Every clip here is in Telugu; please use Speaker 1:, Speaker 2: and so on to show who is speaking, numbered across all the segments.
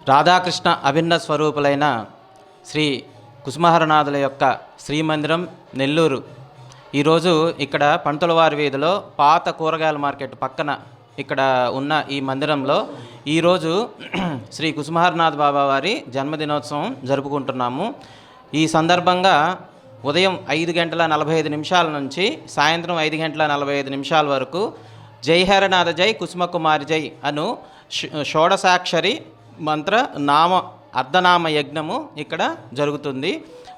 Speaker 1: రాధాకృష్ణ అభిన్న స్వరూపులైన శ్రీ కుసుమహరనాథుల యొక్క శ్రీమందిరం నెల్లూరు. ఈరోజు ఇక్కడ పంతులవారి వీధిలో పాత కూరగాయల మార్కెట్ పక్కన ఇక్కడ ఉన్న ఈ మందిరంలో ఈరోజు శ్రీ కుసుమహరనాథ బాబా వారి జన్మదినోత్సవం జరుపుకుంటున్నాము. ఈ సందర్భంగా ఉదయం 5:45 నుంచి సాయంత్రం 5:45 వరకు జై హరనాథ జై కుసుమకుమారి జై అను షోడశాక్షరి మంత్ర నామ అర్ధనామ యజ్ఞము ఇక్కడ జరుగుతుంది.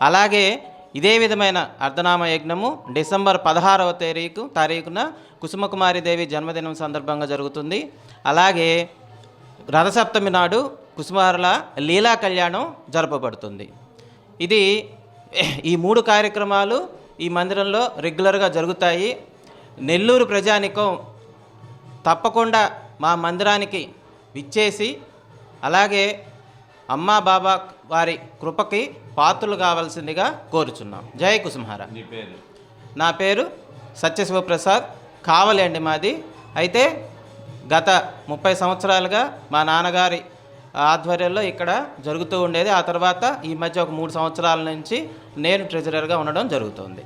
Speaker 1: అలాగే ఇదే విధమైన అర్ధనామ యజ్ఞము డిసెంబర్ 16వ తారీఖున కుసుమకుమారి దేవి జన్మదినం సందర్భంగా జరుగుతుంది. అలాగే రథసప్తమి నాడు కుసుమహరల లీలా కళ్యాణం జరపబడుతుంది. ఇది ఈ 3 కార్యక్రమాలు ఈ మందిరంలో రెగ్యులర్గా జరుగుతాయి. నెల్లూరు ప్రజానికం తప్పకుండా మా మందిరానికి విచ్చేసి అలాగే అమ్మా బాబా వారి కృపకి పాత్రలు కావాల్సిందిగా కోరుచున్నాం. జై కుసుమహర. నా పేరు సత్యశివప్రసాద్, కావలి అండి మాది. అయితే గత 30 సంవత్సరాలుగా మా నాన్నగారి ఆధ్వర్యంలో ఇక్కడ జరుగుతూ ఉండేది. ఆ తర్వాత ఈ మధ్య ఒక 3 సంవత్సరాల నుంచి నేను ట్రెజరర్గా ఉండడం జరుగుతుంది.